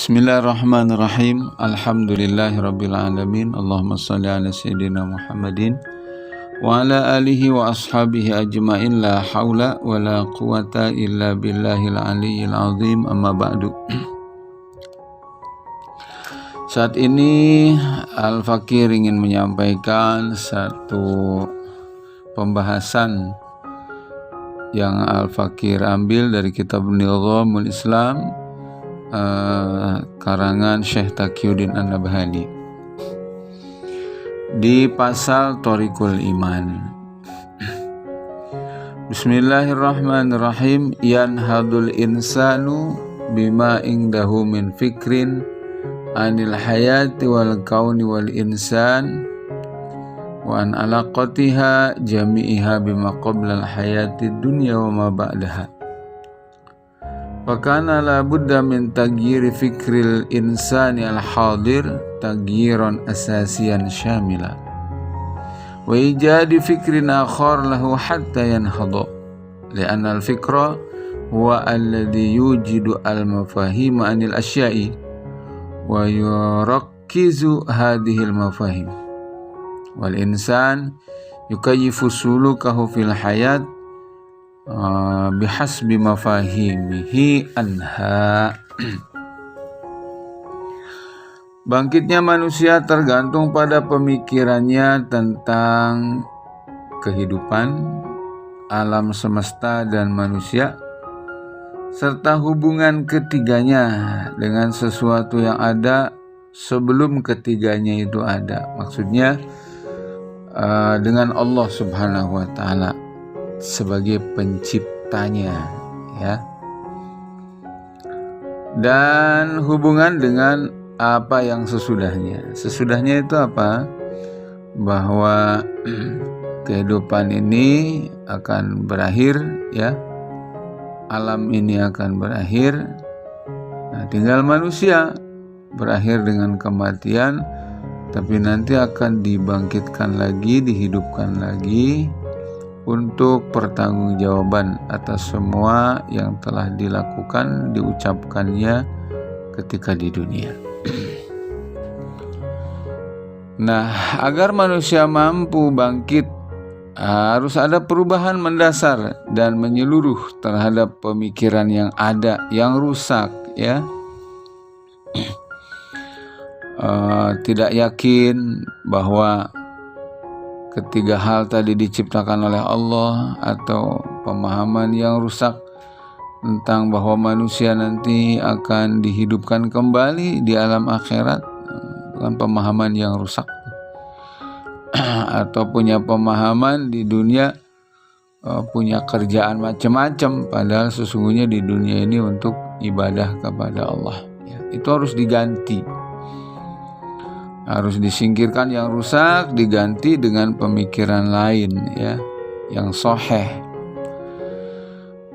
Bismillahirrahmanirrahim. Alhamdulillahirabbil alamin. Allahumma shalli ala sayyidina Muhammadin wa ala alihi wa ashabihi ajmain. La haula wa la quwata illa billahil aliyyil azim. Amma ba'du. Saat ini Al-Fakir ingin menyampaikan satu pembahasan yang Al-Fakir ambil dari kitab Nizamul Islam karangan Syekh Taqiyuddin An-Nabhani di pasal Thoriqul Iman. Bismillahirrahmanirrahim. Yanhadul insanu bima indahu min fikrin anil hayati wal kauni wal insan wa an alaqatiha jami'iha bima qabla al hayati dunya wa ma ba'daha. Fakana la budda min taghyiri fikril insani al-hadir taghyiran asasiyan syamila wa ijadi fikrin akhar lahu hatta yanhadha li'anna al-fikra huwa alladhi yujidu al-mafahim anil asya'i wa yurakkizu hadhihi al-mafahim wal insan yukayyifu sulukahu fil hayat bihasbi mafahimihi anha. Bangkitnya manusia tergantung pada pemikirannya tentang kehidupan, alam semesta dan manusia, serta hubungan ketiganya dengan sesuatu yang ada sebelum ketiganya itu ada. Maksudnya dengan Allah Subhanahu wa ta'ala sebagai penciptanya, ya, dan hubungan dengan apa yang sesudahnya. Sesudahnya itu apa? Bahwa kehidupan ini akan berakhir, ya, alam ini akan berakhir. Nah, tinggal manusia berakhir dengan kematian, tapi nanti akan dibangkitkan lagi, dihidupkan lagi untuk pertanggungjawaban atas semua yang telah dilakukan, diucapkannya ketika di dunia. Nah, agar manusia mampu bangkit, harus ada perubahan mendasar dan menyeluruh terhadap pemikiran yang ada, yang rusak, ya. Tidak yakin bahwa ketiga hal tadi diciptakan oleh Allah, atau pemahaman yang rusak tentang bahwa manusia nanti akan dihidupkan kembali di alam akhirat, dengan pemahaman yang rusak. Atau punya pemahaman di dunia punya kerjaan macam-macam, padahal sesungguhnya di dunia ini untuk ibadah kepada Allah, ya. Itu harus diganti. Harus disingkirkan yang rusak, diganti dengan pemikiran lain, ya, yang sahih.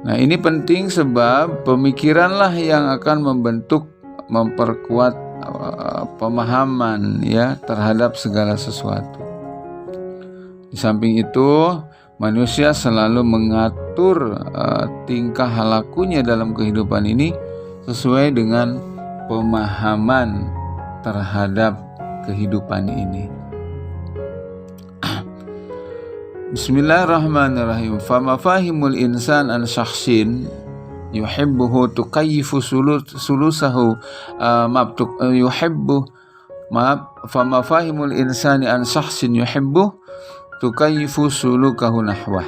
Nah, ini penting sebab pemikiranlah yang akan membentuk, memperkuat pemahaman, ya, terhadap segala sesuatu. Di samping itu, manusia selalu mengatur tingkah lakunya dalam kehidupan ini sesuai dengan pemahaman terhadap kehidupan ini. Bismillahirrahmanirrahim. Famafahimul insan an syakhsin yuhibbuhu tukayyifu sulusahu famafahimul insani an syakhsin yuhibbuhu tukayyifu sulukahu nahwah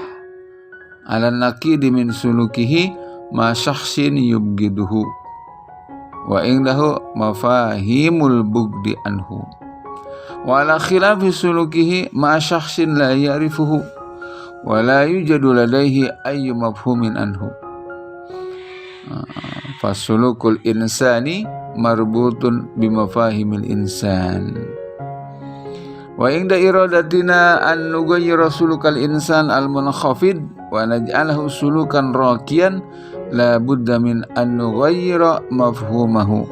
ala naqidi min sulukihi ma syakhsin yubgiduhu wa indahu mafahimul bugdi anhu wa ala khilafi sulukihi ma syakhsin la ya'rifuhu wa la yujadu ladaihi ayyu mafhumin anhu. Fasulukul insani marbutun bimafahimil insan wa inda iradatina an nughayyira sulukal insan al munkhafid wa naj'alahu sulukan raqiyan la budda min an nughayyira mafhumahu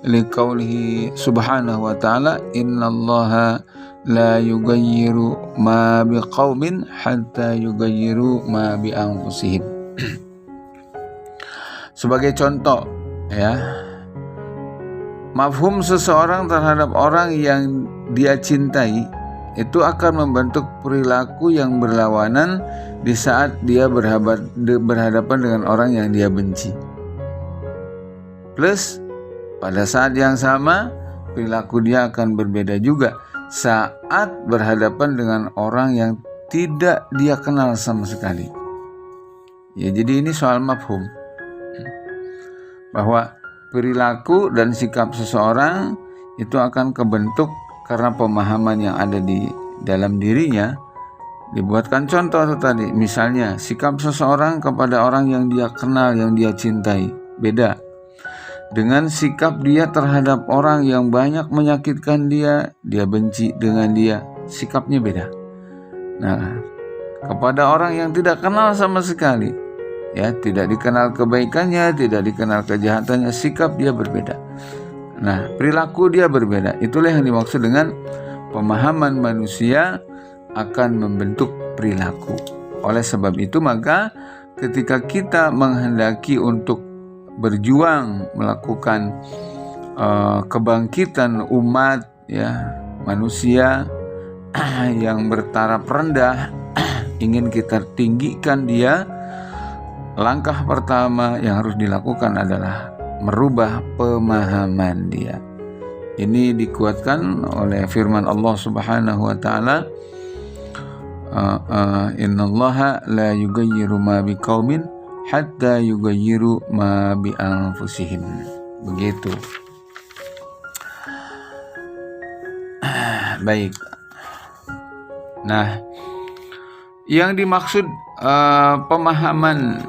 liqaulihi subhanahu wa ta'ala innallaha la yughayyiru ma biqaumin hatta yughayyiru ma bi anfusihim. Sebagai contoh, ya, mafhum seseorang terhadap orang yang dia cintai itu akan membentuk perilaku yang berlawanan di saat dia berhadapan dengan orang yang dia benci. Plus pada saat yang sama perilaku dia akan berbeda juga saat berhadapan dengan orang yang tidak dia kenal sama sekali. Ya, jadi ini soal mafhum, bahwa perilaku dan sikap seseorang itu akan kebentuk karena pemahaman yang ada di dalam dirinya. Dibuatkan contoh tadi, misalnya sikap seseorang kepada orang yang dia kenal, yang dia cintai, beda dengan sikap dia terhadap orang yang banyak menyakitkan dia benci dengan dia, sikapnya beda. Nah, kepada orang yang tidak kenal sama sekali, ya, tidak dikenal kebaikannya, tidak dikenal kejahatannya, sikap dia berbeda. Nah, perilaku dia berbeda. Itulah yang dimaksud dengan pemahaman manusia akan membentuk perilaku. Oleh sebab itu, maka ketika kita menghendaki untuk berjuang melakukan kebangkitan umat, ya, manusia yang bertaraf rendah, ingin kita tinggikan dia, langkah pertama yang harus dilakukan adalah merubah pemahaman dia. Ini dikuatkan oleh firman Allah Subhanahu wa taala, innallaha la yughayyiru ma biqaumin hatta yughayyiru ma bi anfusihim. Begitu. Baik. Nah, yang dimaksud pemahaman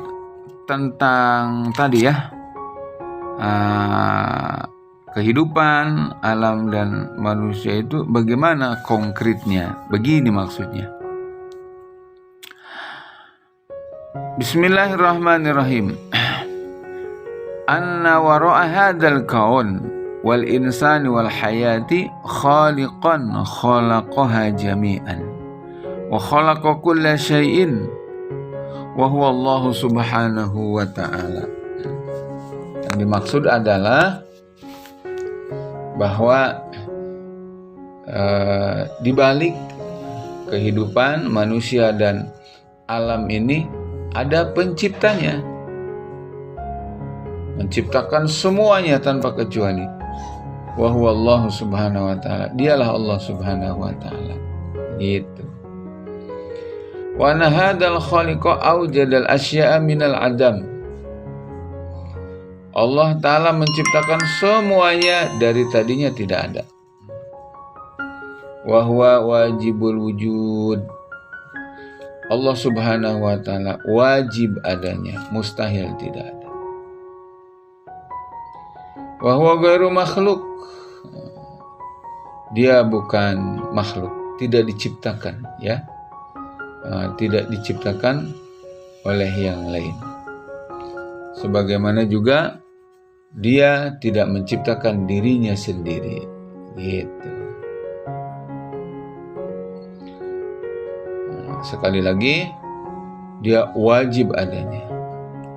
tentang tadi, ya, kehidupan alam dan manusia itu bagaimana konkretnya? Begini maksudnya. Bismillahirrahmanirrahim. Anna wara'a hadzal kaun wal insani wal hayati khaliqan khalaqaha jami'an wa khalaqa kulla syai'in wa huwa Allah Subhanahu wa ta'ala. Yang dimaksud adalah bahwa di balik kehidupan manusia dan alam ini ada penciptanya, menciptakan semuanya tanpa kecuali. Wa huwa Allah Subhanahu wa ta'ala. Dialah Allah Subhanahu wa ta'ala. Gitu. Wa anna hadzal khaliqa awjadal asya'a minal adam. Allah Ta'ala menciptakan semuanya dari tadinya tidak ada. Wa huwa wajibul wujud. Allah Subhanahu wa ta'ala wajib adanya, mustahil tidak ada. Wa huwa ghairu makhluk. Dia bukan makhluk, tidak diciptakan, ya. Tidak diciptakan oleh yang lain. Sebagaimana juga dia tidak menciptakan dirinya sendiri, gitu. Sekali lagi, dia wajib adanya.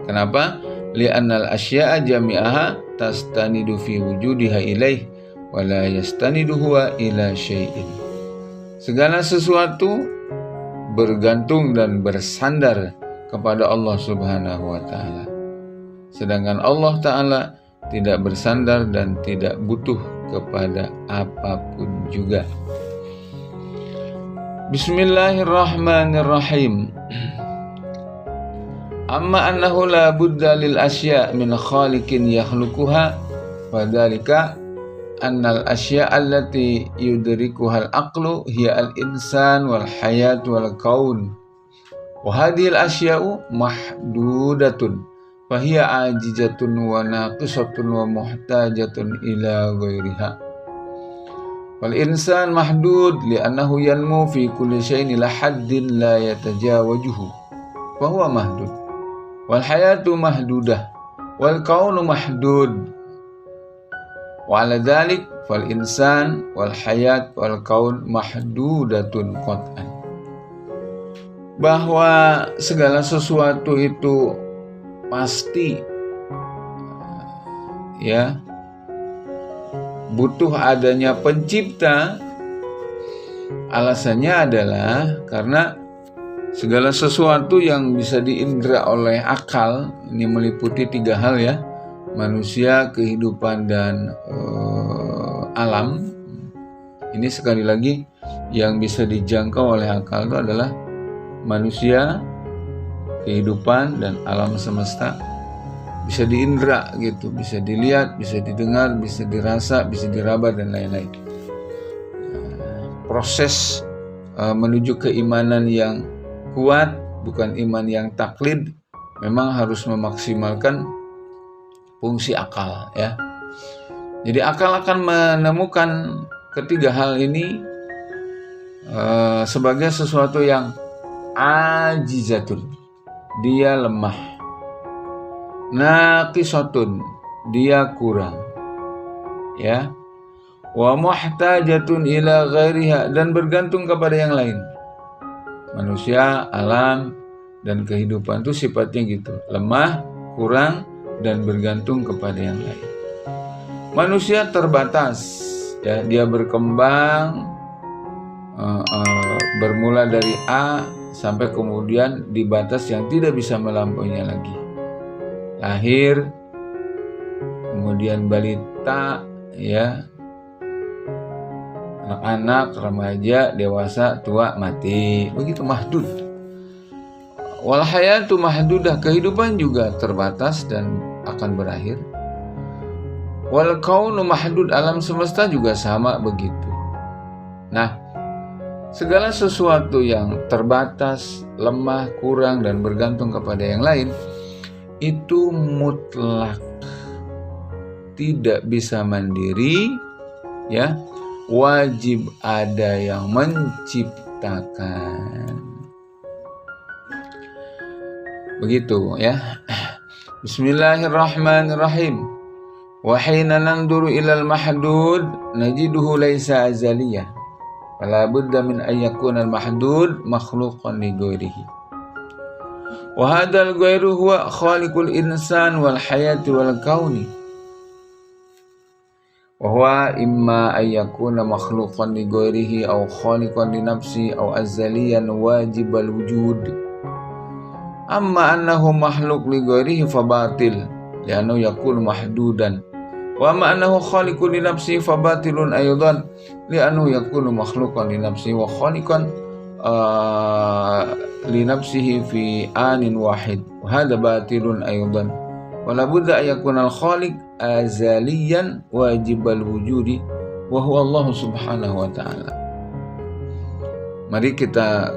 Kenapa? Li'annal asya'a jami'aha tastanidu fi wujudiha ilaih wa la yastanidu huwa ila syai'in. Segala sesuatu bergantung dan bersandar kepada Allah Subhanahu wa ta'ala. Sedangkan Allah Ta'ala tidak bersandar dan tidak butuh kepada apapun juga. Bismillahirrahmanirrahim. Amma annahu la budda lil asya' min khaliqin yakhluquha wa dzalika annal asya' allati yudrikuha al-aqlu hiya al-insan wal hayat wal kaun wa hadhihi al-asya'u mahdudatun fa hiya ajizatun wa naqisatun wa muhtajatun ila ghairiha. Wal insan mahdud li'annahu yanmu fi kulli syai'in ila haddin la yatajawajuhu fa huwa mahdud. Wal hayatu mahdudah wal kaunu mahdud. Wa 'ala dzalik fal insan wal hayat wal kaun mahdudatun qat'an. Bahwa segala sesuatu itu pasti, ya, butuh adanya pencipta, alasannya adalah karena segala sesuatu yang bisa diindra oleh akal, ini meliputi 3 hal ya, manusia, kehidupan, dan alam. Ini sekali lagi yang bisa dijangkau oleh akal itu adalah manusia, kehidupan, dan alam semesta. Bisa diindra gitu, bisa dilihat, bisa didengar, bisa dirasa, bisa diraba, dan lain-lain. Proses menuju keimanan yang kuat, bukan iman yang taklid, memang harus memaksimalkan fungsi akal ya. Jadi akal akan menemukan ketiga hal ini sebagai sesuatu yang ajizatun, dia lemah, naqisatun, dia kurang ya, wa muhtajatun ila ghairiha, dan bergantung kepada yang lain. Manusia, alam, dan kehidupan itu sifatnya gitu, lemah, kurang, dan bergantung kepada yang lain. Manusia terbatas ya, dia berkembang bermula dari A sampai kemudian di batas yang tidak bisa melampauinya lagi. Lahir, kemudian balita ya, anak-anak, remaja, dewasa, tua, mati. Begitu mahdud. Wal hayatu mahdudah, kehidupan juga terbatas dan akan berakhir. Wal kaunu mahdud, alam semesta juga sama begitu. Nah, segala sesuatu yang terbatas, lemah, kurang, dan bergantung kepada yang lain itu mutlak, tidak bisa mandiri ya, wajib ada yang menciptakan. Begitu ya. Bismillahirrahmanirrahim. Wa hina nanduru ilal mahdud najiduhu laisa azaliyah. Fala budda min an yakuna al mahdud makhluqan li ghairihi. Wa hadzal ghairu huwa khaliqul insan wal hayati wal kauni. Wa huwa imma an yakuna makhluqan li ghairihi aw khaliqan li nafsi aw azaliyan wajibal wujud. Amma annahu makhluq li ghairihi fa batil li'annahu yakunu mahdudan. Wa amma annahu khaliqun li nafsi fa batilun aydan li'annahu yakunu makhluqan li nafsi wa khaliqan li nafsihi fi anin wahid. Wa hadha batilun aydan. Wa la budda an yakuna al-khaliq azaliyan wajibal wujudi wa huwa Allah subhanahu wa ta'ala. Mari kita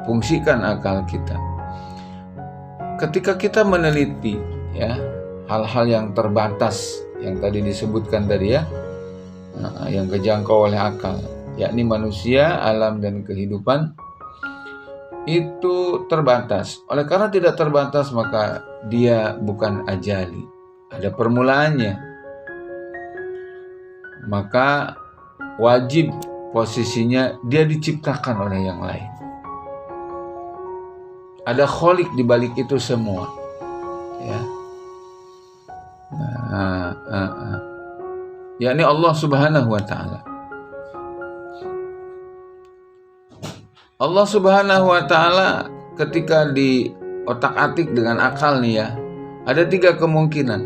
fungsikan akal kita. Ketika kita meneliti ya hal-hal yang terbatas yang tadi disebutkan tadi ya, yang kejangkau oleh akal, yakni manusia, alam, dan kehidupan, itu terbatas. Oleh karena tidak terbatas, maka dia bukan ajali, ada permulaannya. Maka wajib posisinya dia diciptakan oleh yang lain. Ada khalik di balik itu semua ya. Yakni Allah subhanahu wa ta'ala. Allah subhanahu wa ta'ala ketika di otak-atik dengan akal nih ya, ada 3 kemungkinan.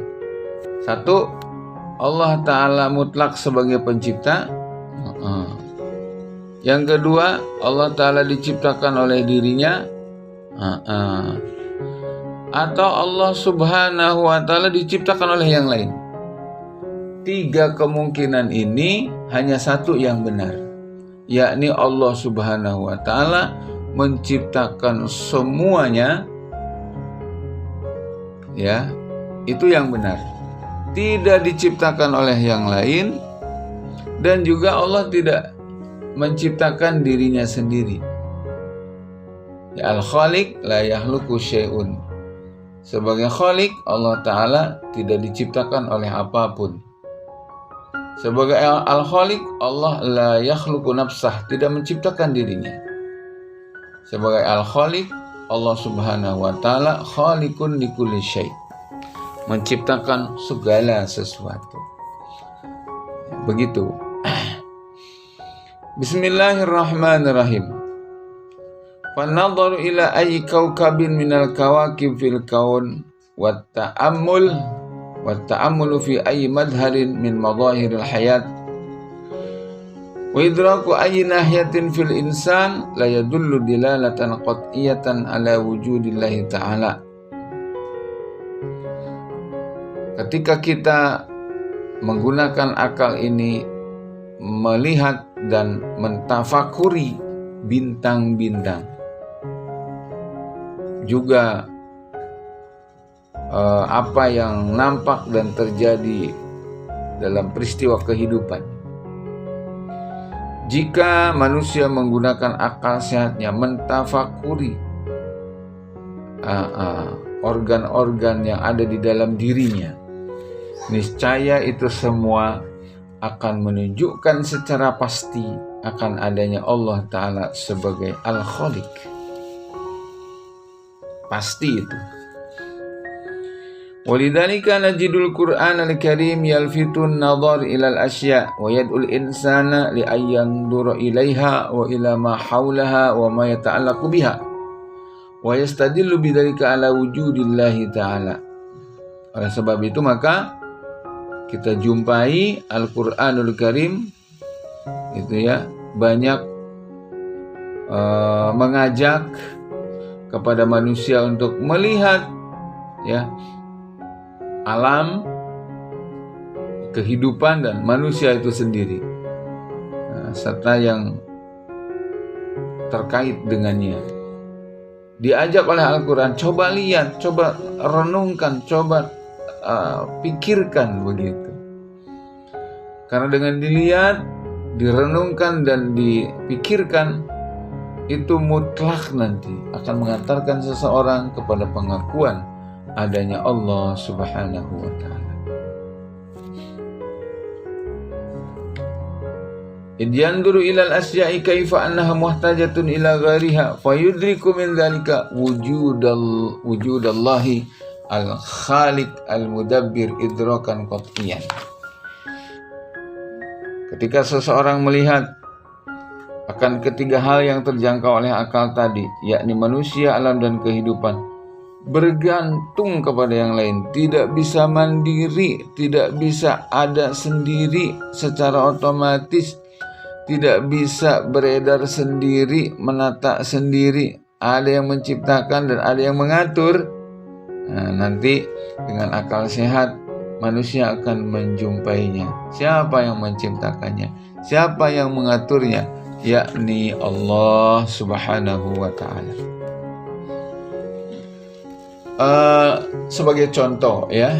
1, Allah ta'ala mutlak sebagai pencipta. Yang kedua, Allah ta'ala diciptakan oleh dirinya. Atau Allah subhanahu wa ta'ala diciptakan oleh yang lain. 3 kemungkinan ini hanya 1 yang benar, yakni Allah subhanahu wa ta'ala menciptakan semuanya ya, itu yang benar, tidak diciptakan oleh yang lain, dan juga Allah tidak menciptakan dirinya sendiri ya. Al-Khaliq la yakhluqu syai'un, sebagai Khaliq Allah ta'ala tidak diciptakan oleh apapun. Sebagai Al-Khaliq Allah la yakhluqu nafsah, tidak menciptakan dirinya. Sebagai Al-Khaliq Allah subhanahu wa ta'ala khaliqun likulli syai', menciptakan segala sesuatu. Begitu. Bismillahirrahmanirrahim. Fanadharu ila ayyi kawkabin minal kawakib fil kaun wa ta'ammulu fi ayyi madharin min madahiril hayat wa idraku ayyi nahiyatin fil insan la yadullu dilalatan qat'iyatan ala wujudillahi ta'ala. Ketika kita menggunakan akal ini melihat dan mentafakuri bintang-bintang, juga apa yang nampak dan terjadi dalam peristiwa kehidupan. Jika manusia menggunakan akal sehatnya mentafakuri organ-organ yang ada di dalam dirinya, niscaya itu semua akan menunjukkan secara pasti akan adanya Allah Ta'ala sebagai Al-Khaliq. Pasti itu. Walidzalika najidul Qur'an al-Karim yalfitun nadhar ilal asya wa yad'ul insana li ayyanzura ilaiha wa ila ma haulaha wa ma yata'allaqu biha wa yastadillu bidzalika ala wujudillahi ta'ala. Oleh sebab itu maka kita jumpai Al-Qur'anul Karim itu ya banyak mengajak kepada manusia untuk melihat ya alam, kehidupan dan manusia itu sendiri, serta yang terkait dengannya. Diajak oleh Al-Quran, coba lihat, coba renungkan, coba pikirkan begitu. Karena dengan dilihat, direnungkan dan dipikirkan, itu mutlak nanti akan mengantarkan seseorang kepada pengakuan adanya Allah Subhanahu wa ta'ala. Id yanduru ilal asya'i kaifa annaha muhtajatun ila ghariha fayudriku min dhalika wujudallahi al-khaliq al-mudabbir idrakan qat'iyan. Ketika seseorang melihat akan ketiga hal yang terjangkau oleh akal tadi, yakni manusia, alam, dan kehidupan, bergantung kepada yang lain, tidak bisa mandiri, tidak bisa ada sendiri secara otomatis, tidak bisa beredar sendiri, menata sendiri, ada yang menciptakan dan ada yang mengatur. Nanti dengan akal sehat manusia akan menjumpainya. Siapa yang menciptakannya? Siapa yang mengaturnya? Yakni Allah Subhanahu wa ta'ala. Sebagai contoh ya,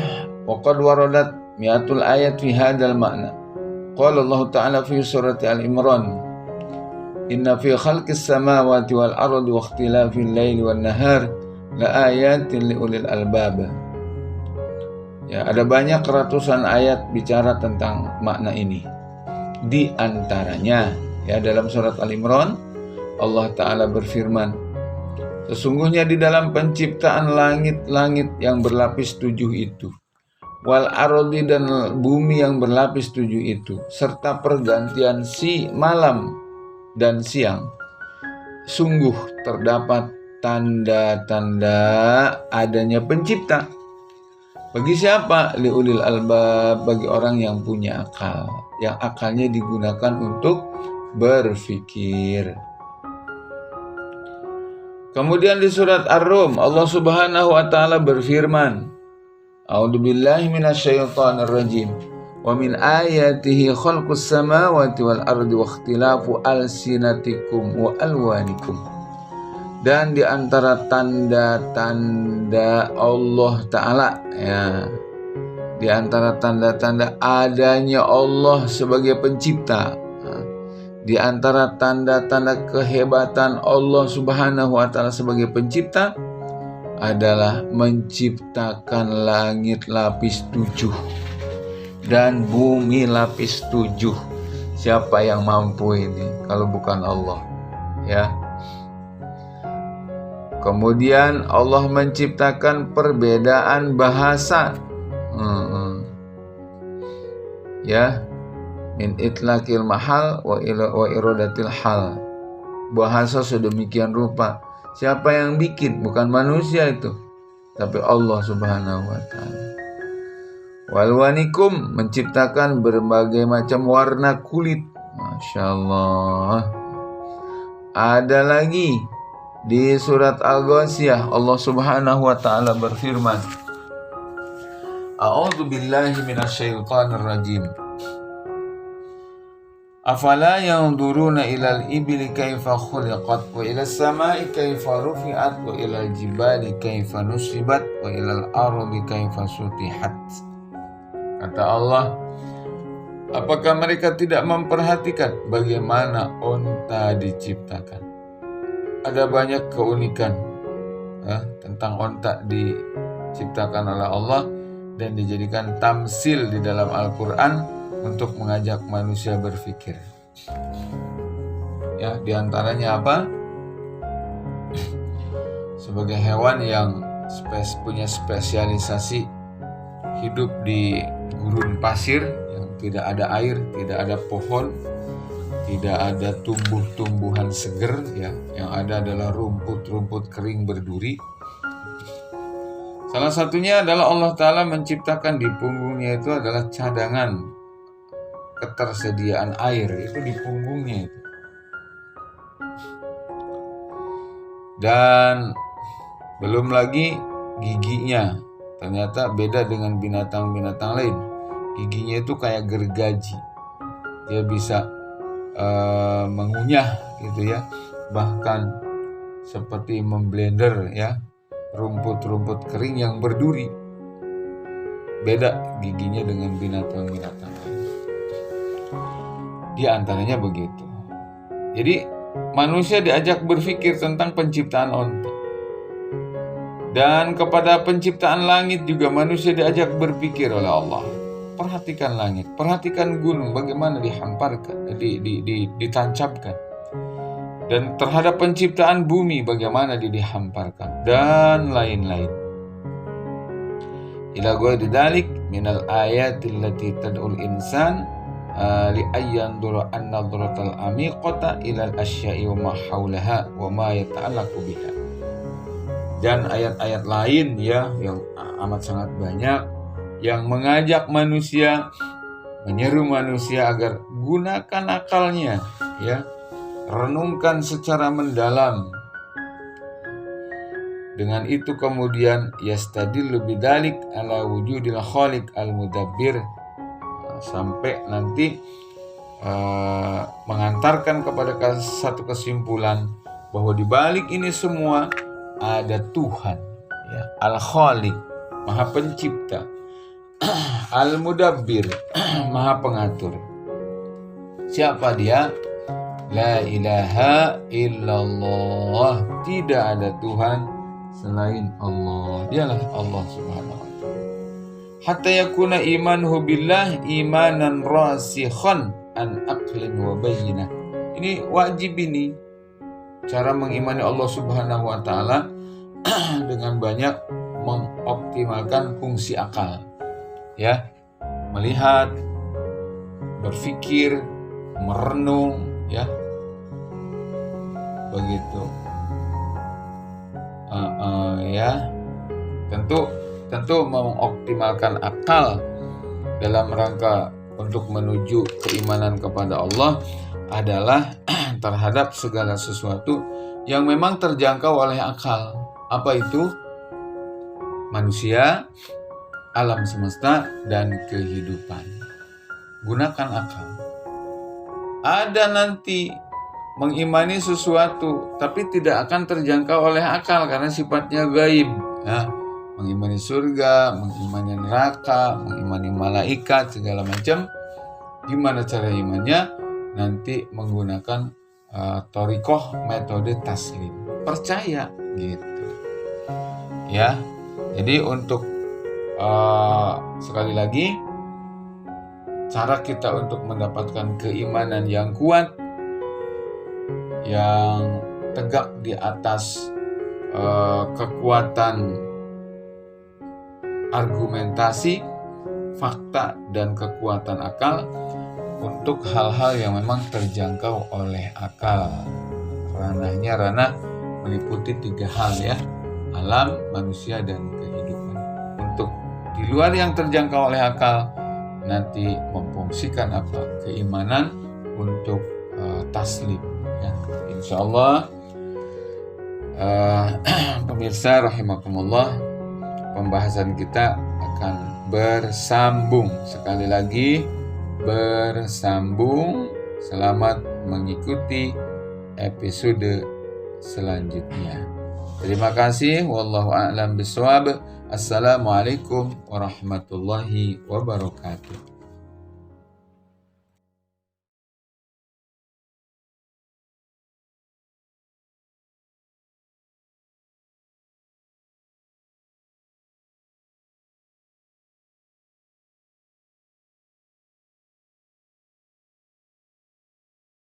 waqad waradat mi'atul ayat fi hadzal ma'na. Qala Allah Ta'ala fi surati Al-Imran, inna fi khalqis samawati wal ardi wa ikhtilafil laili wan nahar la ayatin liulil albab. Ya, ada banyak ratusan ayat bicara tentang makna ini. Di antaranya ya dalam surat Al-Imran Allah Ta'ala berfirman, sesungguhnya di dalam penciptaan langit-langit yang berlapis 7 itu, wal ardi dan bumi yang berlapis 7 itu, serta pergantian malam dan siang, sungguh terdapat tanda-tanda adanya pencipta. Bagi siapa? Liulil albab, bagi orang yang punya akal, yang akalnya digunakan untuk berfikir. Kemudian di surat Ar-Rum Allah Subhanahu wa ta'ala berfirman, A'udzubillahi minasyaitonir rajim. Wa min ayatihi khalqus samawati wal ardi wa ikhtilafu alsinatikum wa alwanikum. Dan di antara tanda-tanda Allah Ta'ala ya, di antara tanda-tanda adanya Allah sebagai pencipta, di antara tanda-tanda kehebatan Allah Subhanahu wa ta'ala sebagai pencipta adalah menciptakan langit lapis 7 dan bumi lapis 7. Siapa yang mampu ini kalau bukan Allah ya? Kemudian Allah menciptakan perbedaan bahasa ya, min itlaqil mahal wa iradatil hal. Bahasa sedemikian rupa. Siapa yang bikin? Bukan manusia itu, tapi Allah Subhanahu wa ta'ala. Walwanikum, menciptakan berbagai macam warna kulit. Masya Allah. Ada lagi di surat Al-Ghasyiyah, Allah Subhanahu wa ta'ala berfirman, A'udzu billahi minasyaitonir rajim. Afala yanzuruna ilal ibli kaifa khuliqat wa ilas samai kaifa rufi'at wa ilal jibali kaifa nusibat wa ilal ardi kaifa sutihat. Kata Allah, apakah mereka tidak memperhatikan bagaimana onta diciptakan? Ada banyak keunikan tentang onta diciptakan oleh Allah dan dijadikan tamsil di dalam Al-Quran untuk mengajak manusia berpikir. Ya, diantaranya apa? Sebagai hewan yang punya spesialisasi hidup di gurun pasir yang tidak ada air, tidak ada pohon, tidak ada tumbuh-tumbuhan seger, ya, yang ada adalah rumput-rumput kering berduri. Salah satunya adalah Allah Ta'ala menciptakan di punggungnya itu adalah cadangan ketersediaan air, itu di punggungnya itu. Dan belum lagi giginya, ternyata beda dengan binatang-binatang lain. Giginya itu kayak gergaji, dia bisa mengunyah gitu ya, bahkan seperti memblender ya rumput-rumput kering yang berduri. Beda giginya dengan binatang-binatang lain. Di antaranya begitu. Jadi manusia diajak berpikir tentang penciptaan onta. Dan kepada penciptaan langit juga manusia diajak berpikir oleh Allah. Perhatikan langit, perhatikan gunung, bagaimana dihamparkan, ditancapkan. Dan terhadap penciptaan bumi, bagaimana dihamparkan, dan lain-lain. Ila ghairi dzalik minal ayatil lati tad'ul insan li ayyandura an-nadratal amiqata ilal asya'i wa ma haulaha wa ma yata'allaqu biha. Dan ayat-ayat lain ya yang amat sangat banyak yang mengajak manusia, menyeru manusia agar gunakan akalnya ya, renungkan secara mendalam. Dengan itu kemudian yastadillu bidzalik ala wujudil khaliq al-mudabbir, sampai nanti mengantarkan kepada satu kesimpulan bahwa di balik ini semua ada Tuhan ya, Al-Khaliq, Maha Pencipta, Al-Mudabbir, Maha Pengatur. Siapa dia? La ilaha illallah, tidak ada Tuhan selain Allah. Dialah Allah Subhanahu wa ta'ala. Hatta yakuna imanuhu billah imanan rasikhan an aqlin wa bayyinah. Ini wajib, ini cara mengimani Allah Subhanahu wa ta'ala dengan banyak mengoptimalkan fungsi akal ya, melihat, berpikir, merenung ya, begitu. Ya, tentu mengoptimalkan akal dalam rangka untuk menuju keimanan kepada Allah adalah terhadap segala sesuatu yang memang terjangkau oleh akal. Apa itu? Manusia, alam semesta, dan kehidupan. Gunakan akal. Ada nanti mengimani sesuatu tapi tidak akan terjangkau oleh akal karena sifatnya gaib ya. Mengimani surga, mengimani neraka, mengimani malaikat, segala macam. Gimana cara imannya? Nanti menggunakan thoriqoh, metode taslim, percaya gitu ya. Jadi untuk sekali lagi, cara kita untuk mendapatkan keimanan yang kuat, yang tegak di atas kekuatan argumentasi, fakta, dan kekuatan akal untuk hal-hal yang memang terjangkau oleh akal. Ranahnya ranah meliputi 3 hal ya, alam, manusia, dan kehidupan. Untuk di luar yang terjangkau oleh akal, nanti memfungsikan apa? Keimanan untuk taslim ya. Insya Allah pemirsa rahimakumullah, pembahasan kita akan bersambung. Sekali lagi bersambung. Selamat mengikuti episode selanjutnya. Terima kasih. Wallahu a'lam bishawab. Assalamualaikum warahmatullahi wabarakatuh.